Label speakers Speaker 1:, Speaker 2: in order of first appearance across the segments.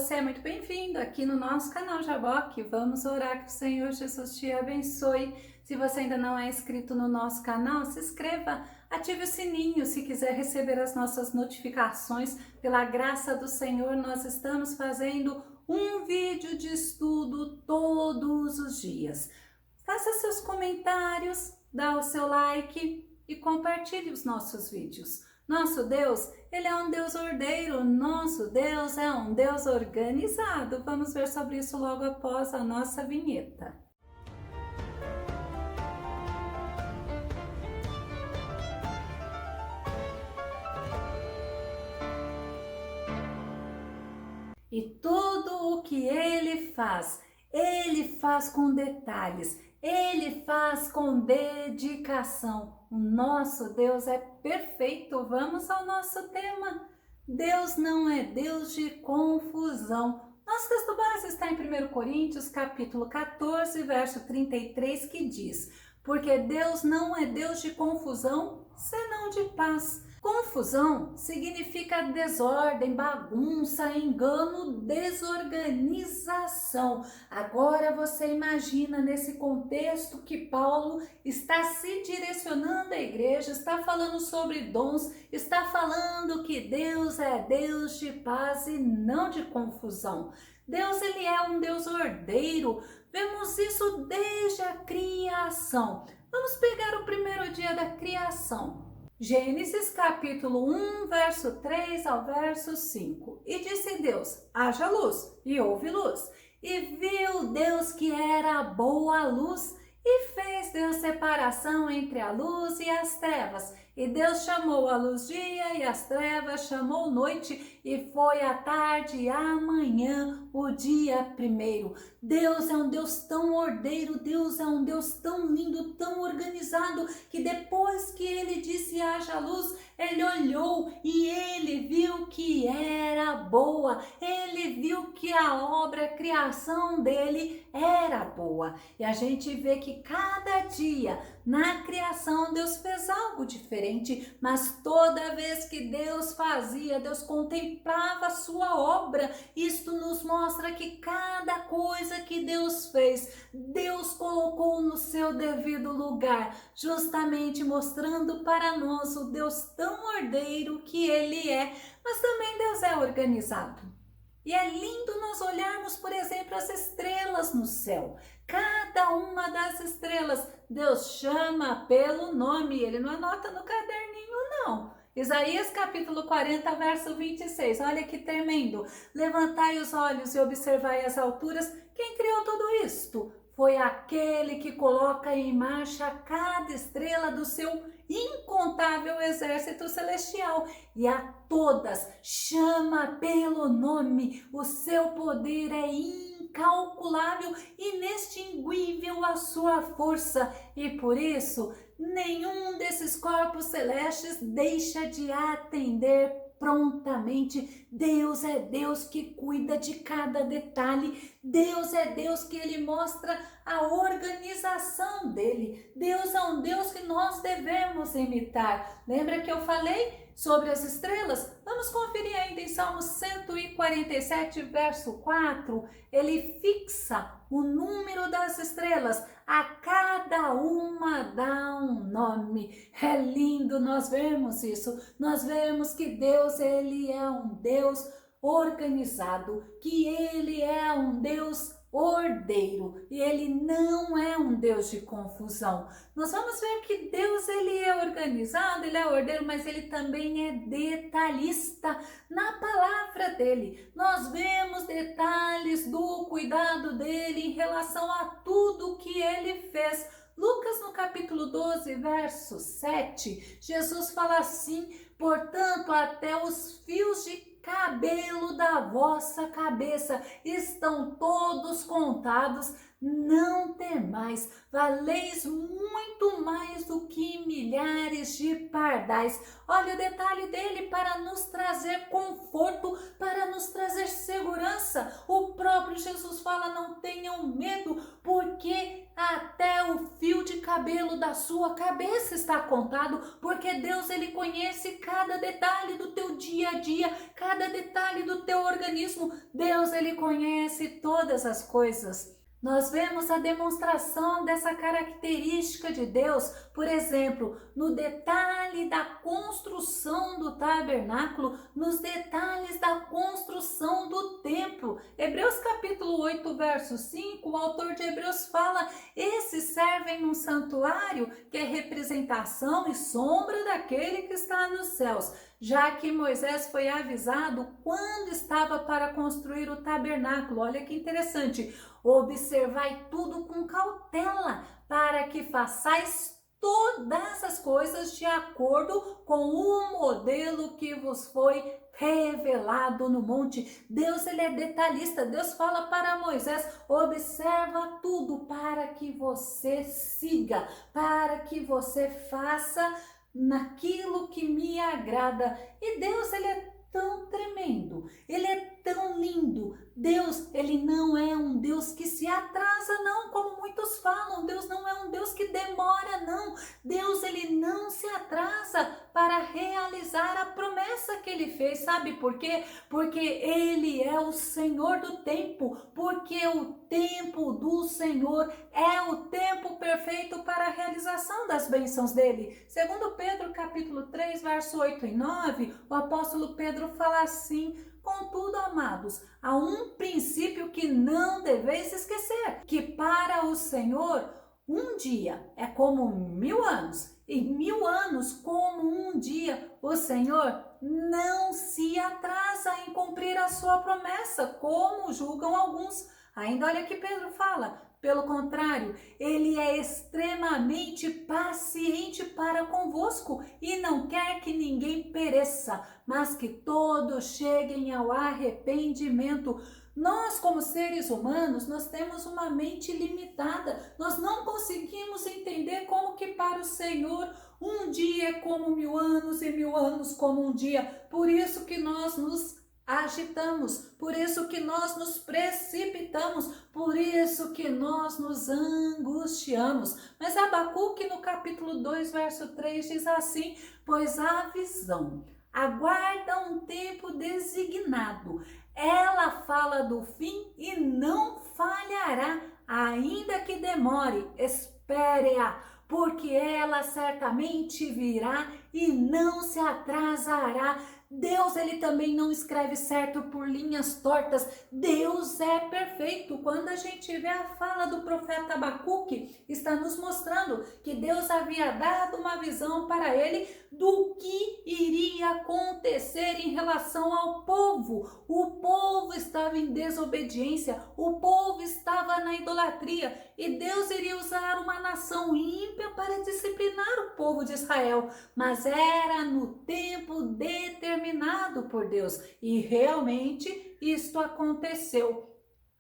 Speaker 1: você é muito bem-vindo aqui no nosso canal Jaboque. Vamos orar que o Senhor Jesus te abençoe. Se você ainda não é inscrito no nosso canal, se inscreva, ative o sininho se quiser receber as nossas notificações. Pela graça do Senhor, nós estamos fazendo um vídeo de estudo todos os dias. Faça seus comentários, dá o seu like e compartilhe os nossos vídeos. Nosso Deus, Ele é um Deus ordeiro, nosso Deus é um Deus organizado. Vamos ver sobre isso logo após a nossa vinheta. E tudo o que Ele faz com detalhes, Ele faz com dedicação. O nosso Deus é perfeito. Vamos ao nosso tema. Deus não é Deus de confusão. Nosso texto base está em 1 Coríntios, capítulo 14, verso 33, que diz: porque Deus não é Deus de confusão, senão de paz. Confusão significa desordem, bagunça, engano, desorganização. Agora você imagina nesse contexto que Paulo está se direcionando à igreja, está falando sobre dons, está falando que Deus é Deus de paz e não de confusão. Deus, Ele é um Deus ordeiro. Vemos isso desde a criação. Vamos pegar o primeiro dia da criação. Gênesis capítulo 1, verso 3 ao verso 5. E disse Deus: haja luz, e houve luz. E viu Deus que era boa a luz, e fez Deus separação entre a luz e as trevas. E Deus chamou a luz dia, e as trevas chamou noite, e foi a tarde e a manhã o dia primeiro. Deus é um Deus tão ordeiro, Deus é um Deus tão lindo, tão organizado, que depois que Ele disse haja luz, Ele olhou e Ele viu que era boa. Ele viu que a obra, a criação dele era boa. E a gente vê que cada dia na criação Deus fez algo diferente, mas toda vez que Deus fazia, Deus contemplava a sua obra. Isto nos mostra que cada coisa que Deus fez, Deus colocou no seu devido lugar, justamente mostrando para nós o Deus tão ordeiro que Ele é, mas também Deus é organizado. E é lindo nós olharmos, por exemplo, as estrelas no céu. Cada uma das estrelas, Deus chama pelo nome, Ele não anota no caderninho, não. Isaías capítulo 40, verso 26, olha que tremendo. Levantai os olhos e observai as alturas. Quem criou tudo isto? Foi aquele que coloca em marcha cada estrela do seu incontável exército celestial, e a todas chama pelo nome. O seu poder é incalculável, inextinguível a sua força, e por isso nenhum desses corpos celestes deixa de atender prontamente. Deus é Deus que cuida de cada detalhe. Deus é Deus que Ele mostra a organização dele. Deus é um Deus que nós devemos imitar. Lembra que eu falei sobre as estrelas? Vamos conferir ainda em Salmo 147, verso 4. Ele fixa o número das estrelas. A cada uma dá um nome. É lindo, nós vemos isso. Nós vemos que Deus, Ele é um Deus organizado, que Ele é um Deus ordeiro, e Ele não é um Deus de confusão. Nós vamos ver que Deus, Ele é organizado, Ele é ordeiro, mas Ele também é detalhista. Na palavra dele, nós vemos detalhes do cuidado dele em relação a tudo que Ele fez. Lucas no capítulo 12, verso 7, Jesus fala assim: portanto, até os fios de cabelo da vossa cabeça estão todos contados. Não temais, valeis muito mais do que milhares de pardais. Olha o detalhe dele para nos trazer conforto, para nos trazer segurança. O próprio Jesus fala: não tenham medo, porque até o fio de cabelo cabelo da sua cabeça está contado, porque Deus, ele conhece cada detalhe do teu dia a dia, cada detalhe do teu organismo. Deus, ele conhece todas as coisas. Nós vemos a demonstração dessa característica de Deus, por exemplo, no detalhe da construção do tabernáculo, nos detalhes da construção do templo. Hebreus capítulo 8, verso 5, o autor de Hebreus fala: esses servem num santuário que é representação e sombra daquele que está nos céus, já que Moisés foi avisado quando estava para construir o tabernáculo. Olha que interessante. Observai tudo com cautela, para que façais todas as coisas de acordo com o modelo que vos foi revelado no monte. Deus, ele é detalhista. Deus fala para Moisés: observa tudo para que você siga, para que você faça naquilo que me agrada. E Deus, ele é tão tremendo, ele é tão lindo. Deus, ele não é um Deus que se atrasa, não, como muitos falam. Deus não é um Deus que demora, não. Deus, ele não se atrasa para realizar a promessa que ele fez. Sabe por quê? Porque ele é o Senhor do tempo, porque o tempo do Senhor é o tempo perfeito para a realização das bênçãos dele. Segundo Pedro capítulo 3, verso 8 e 9, o apóstolo Pedro fala assim: contudo, amados, há um princípio que não deveis esquecer, que para o Senhor um dia é como 1000 anos, e 1000 anos como um dia. O Senhor não se atrasa em cumprir a sua promessa, como julgam alguns. Ainda olha que Pedro fala: pelo contrário, ele é extremamente paciente para convosco e não quer que ninguém pereça, mas que todos cheguem ao arrependimento. Nós, como seres humanos, nós temos uma mente limitada. Nós não conseguimos entender como que para o Senhor um dia é como 1000 anos e 1000 anos como um dia. Por isso que nós nos agitamos, por isso que nós nos precipitamos, por isso que nós nos angustiamos. Mas Abacuque, no capítulo 2, verso 3, diz assim: pois a visão aguarda um tempo designado, ela fala do fim e não falhará, ainda que demore, espere-a, porque ela certamente virá e não se atrasará. Deus, ele também não escreve certo por linhas tortas. Deus é perfeito. Quando a gente vê a fala do profeta Abacuque, está nos mostrando que Deus havia dado uma visão para ele do que iria acontecer em relação ao povo. O povo estava em desobediência, o povo estava na idolatria, e Deus iria usar uma nação ímpia para disciplinar o povo de Israel, mas era no tempo determinado por Deus, e realmente isto aconteceu.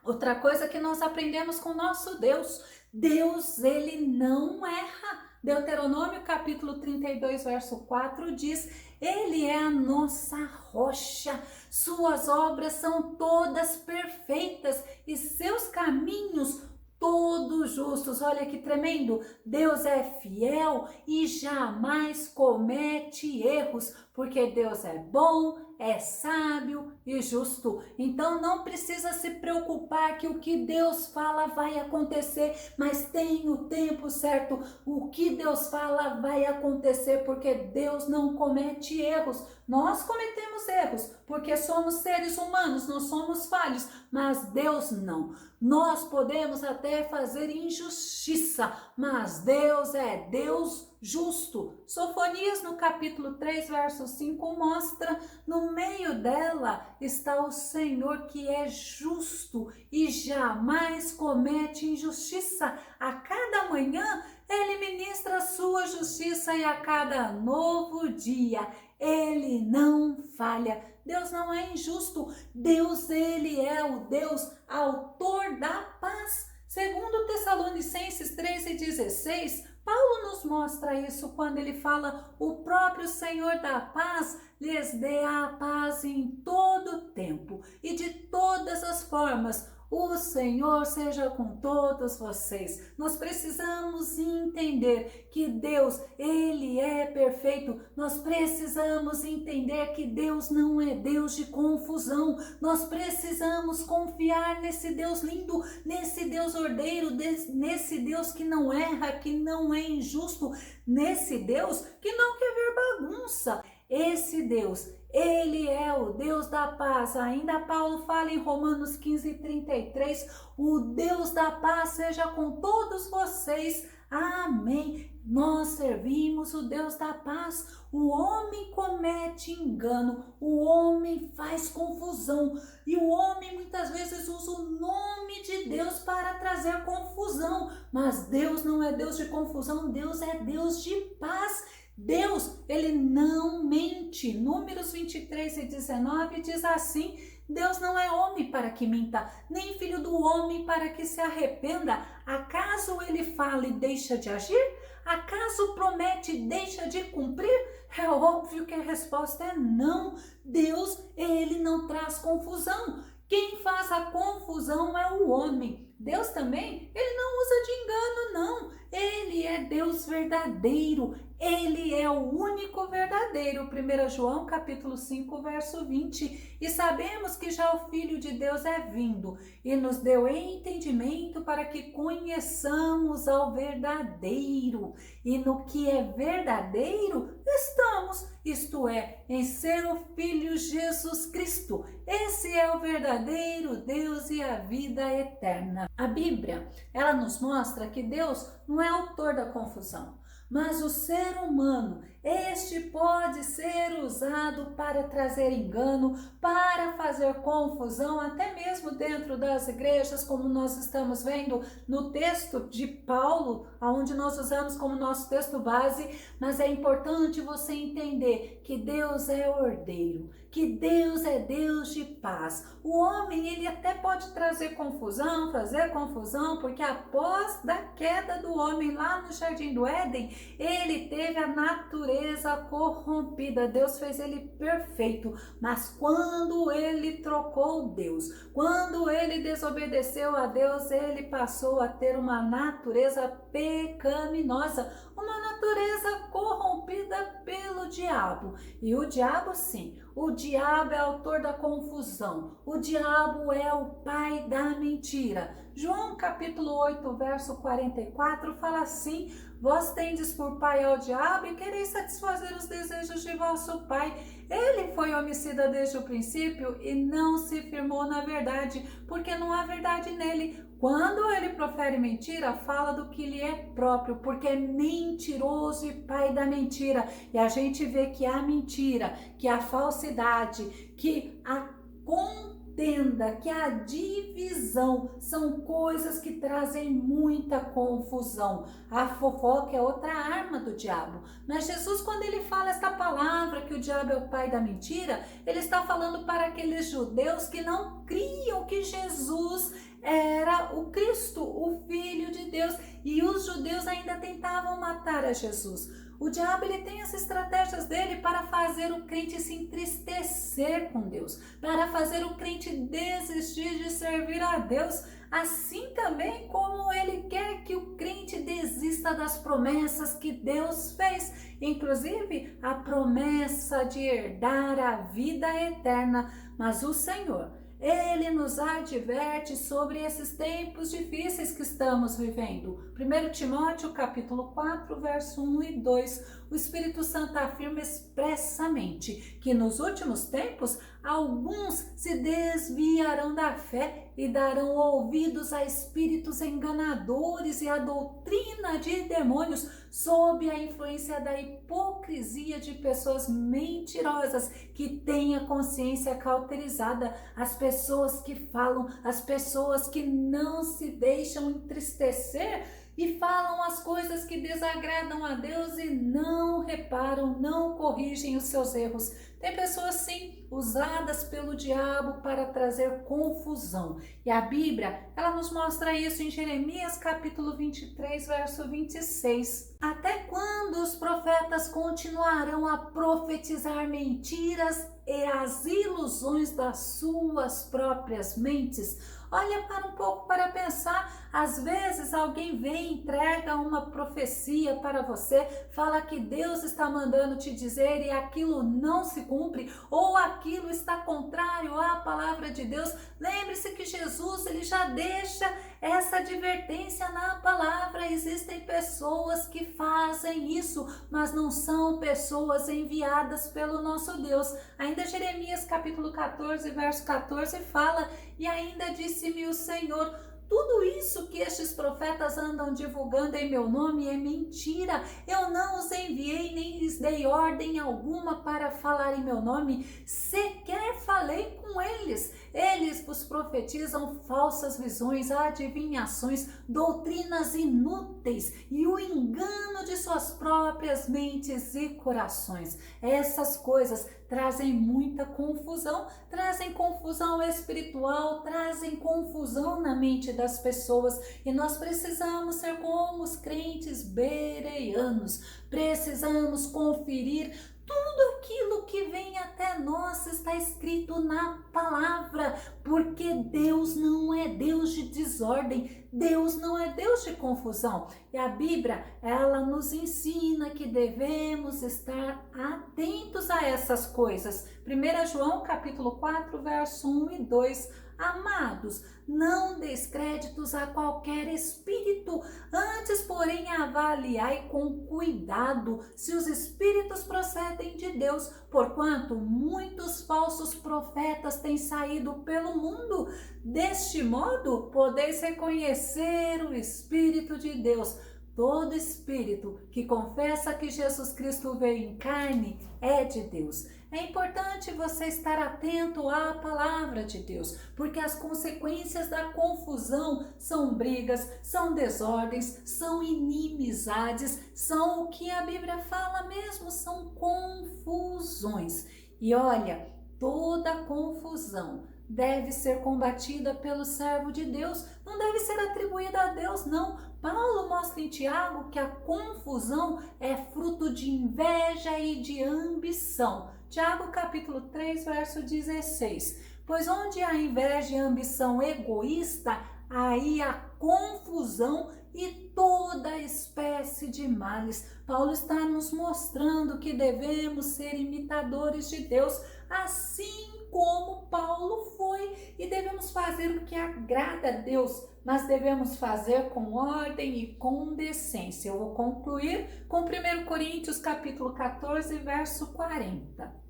Speaker 1: Outra coisa que nós aprendemos com nosso Deus: Deus, ele não erra. Deuteronômio capítulo 32, verso 4 diz: ele é a nossa rocha, suas obras são todas perfeitas e seus caminhos todos justos. Olha que tremendo! Deus é fiel e jamais comete erros, porque Deus é bom, é sábio e justo. Então não precisa se preocupar que o que Deus fala vai acontecer, mas tem o tempo certo. O que Deus fala vai acontecer, porque Deus não comete erros. Nós cometemos erros, porque somos seres humanos, nós somos falhos, mas Deus não. Nós podemos até fazer injustiça, mas Deus é Deus justo. Sofonias, no capítulo 3, verso 5, mostra: no meio dela está o Senhor, que é justo e jamais comete injustiça. A cada manhã ele ministra a sua justiça, e a cada novo dia ele não falha. Deus não é injusto. Deus, ele é o Deus autor da paz. Segundo Tessalonicenses 3:16, Paulo nos mostra isso quando ele fala: o próprio Senhor da paz lhes dê a paz em todo tempo e de todas as formas. O Senhor seja com todos vocês. Nós precisamos entender que Deus, Ele é perfeito. Nós precisamos entender que Deus não é Deus de confusão. Nós precisamos confiar nesse Deus lindo, nesse Deus ordeiro, nesse Deus que não erra, que não é injusto, nesse Deus que não quer ver bagunça. Esse Deus, Ele é o Deus da paz. Ainda Paulo fala em Romanos 15:33, o Deus da paz seja com todos vocês. Amém. Nós servimos o Deus da paz. O homem comete engano, o homem faz confusão e o homem muitas vezes usa o nome de Deus para trazer confusão. Mas Deus não é Deus de confusão, Deus é Deus de paz. Deus, Ele não mente. Números 23:19 diz assim: Deus não é homem para que minta, nem filho do homem para que se arrependa. Acaso Ele fala e deixa de agir? Acaso promete e deixa de cumprir? É óbvio que a resposta é não. Deus, Ele não traz confusão. Quem faz a confusão é o homem. Deus também, Ele não usa de engano, não. Ele é Deus verdadeiro. Ele é o único verdadeiro. 1 João capítulo 5, verso 20. E sabemos que já o Filho de Deus é vindo e nos deu entendimento para que conheçamos ao verdadeiro. E no que é verdadeiro estamos, isto é, em ser o Filho Jesus Cristo. Esse é o verdadeiro Deus e a vida eterna. A Bíblia, ela nos mostra que Deus não é autor da confusão. Mas o ser humano, este pode ser usado para trazer engano, para fazer confusão, até mesmo dentro das igrejas, como nós estamos vendo no texto de Paulo, onde nós usamos como nosso texto base. Mas é importante você entender que Deus é ordeiro, que Deus é Deus de paz. O homem, ele até pode trazer confusão, fazer confusão, porque após da queda do homem lá no Jardim do Éden, ele teve a natureza corrompida. Deus fez ele perfeito, mas quando ele trocou Deus, quando ele desobedeceu a Deus, ele passou a ter uma natureza pecaminosa, uma natureza corrompida pelo diabo. E o diabo, sim, o diabo é autor da confusão, o diabo é o pai da mentira. João capítulo 8, verso 44 fala assim: vós tendes por pai ao diabo e quereis satisfazer os desejos de vosso pai. Ele foi homicida desde o princípio e não se firmou na verdade, porque não há verdade nele. Quando ele profere mentira, fala do que lhe é próprio, porque é mentiroso e pai da mentira. E a gente vê que a mentira, que a falsidade, que a contenda, que a divisão são coisas que trazem muita confusão. A fofoca é outra arma do diabo. Mas Jesus, quando ele fala esta palavra que o diabo é o pai da mentira, ele está falando para aqueles judeus que não criam que Jesus era o Cristo, o Filho de Deus, e os judeus ainda tentavam matar a Jesus. O diabo, ele tem as estratégias dele para fazer o crente se entristecer com Deus, para fazer o crente desistir de servir a Deus, assim também como ele quer que o crente desista das promessas que Deus fez, inclusive a promessa de herdar a vida eterna. Mas o Senhor, Ele nos adverte sobre esses tempos difíceis que estamos vivendo. 1 Timóteo capítulo 4, verso 1 e 2, o Espírito Santo afirma expressamente que nos últimos tempos alguns se desviarão da fé e darão ouvidos a espíritos enganadores e a doutrina de demônios, sob a influência da hipocrisia de pessoas mentirosas que têm a consciência cauterizada, as pessoas que falam, as pessoas que não se deixam entristecer e falam as coisas que desagradam a Deus e não reparam, não corrigem os seus erros. Tem pessoas, sim, usadas pelo diabo para trazer confusão. E a Bíblia, ela nos mostra isso em Jeremias capítulo 23, verso 26. Até quando os profetas continuarão a profetizar mentiras as ilusões das suas próprias mentes. Olha para um pouco para pensar, às vezes alguém vem, entrega uma profecia para você, fala que Deus está mandando te dizer e aquilo não se cumpre, ou aquilo está contrário à palavra de Deus. Lembre-se que Jesus, ele já deixa essa advertência na palavra. Existem pessoas que fazem isso, mas não são pessoas enviadas pelo nosso Deus. Ainda Jeremias capítulo 14, verso 14 fala: e ainda disse-me o Senhor, tudo isso que estes profetas andam divulgando em meu nome é mentira. Eu não os enviei, nem lhes dei ordem alguma para falar em meu nome. Sequer falei com eles. Eles vos profetizam falsas visões, adivinhações, doutrinas inúteis e o engano de suas próprias mentes e corações. Essas coisas trazem muita confusão, trazem confusão espiritual, trazem confusão na mente das pessoas, e nós precisamos ser como os crentes bereanos, precisamos conferir tudo aquilo que vem até nós, está escrito na palavra, porque Deus não é Deus de desordem, Deus não é Deus de confusão. E a Bíblia, ela nos ensina que devemos estar atentos a essas coisas. 1 João capítulo 4, verso 1 e 2. Amados, não deis créditos a qualquer espírito, antes, porém, avaliai com cuidado se os espíritos procedem de Deus, porquanto muitos falsos profetas têm saído pelo mundo. Deste modo, podeis reconhecer o Espírito de Deus. Todo espírito que confessa que Jesus Cristo veio em carne é de Deus. É importante você estar atento à palavra de Deus, porque as consequências da confusão são brigas, são desordens, são inimizades, são o que a Bíblia fala mesmo, são confusões. E olha, toda confusão deve ser combatida pelo servo de Deus, não deve ser atribuída a Deus, não. Paulo mostra em Tiago que a confusão é fruto de inveja e de ambição. Tiago capítulo 3, verso 16. Pois onde há inveja e ambição egoísta, aí há confusão e toda espécie de males. Paulo está nos mostrando que devemos ser imitadores de Deus, assim como Paulo foi, e devemos fazer o que agrada a Deus, mas devemos fazer com ordem e com decência. Eu vou concluir com 1 Coríntios capítulo 14, verso 40.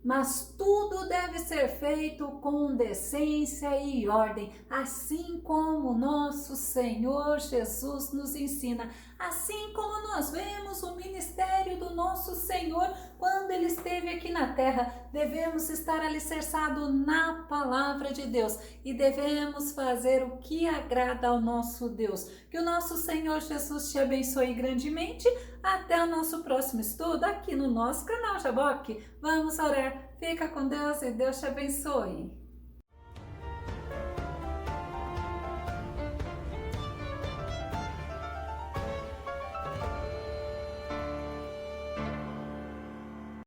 Speaker 1: Mas tudo deve ser feito com decência e ordem, assim como nosso Senhor Jesus nos ensina, assim como nós vemos o ministério do nosso Senhor quando Ele esteve aqui na terra. Devemos estar alicerçados na palavra de Deus e devemos fazer o que agrada ao nosso Deus. Que o nosso Senhor Jesus te abençoe grandemente. Até o nosso próximo estudo aqui no nosso canal Jaboque. Vamos orar. Fica com Deus e Deus te abençoe.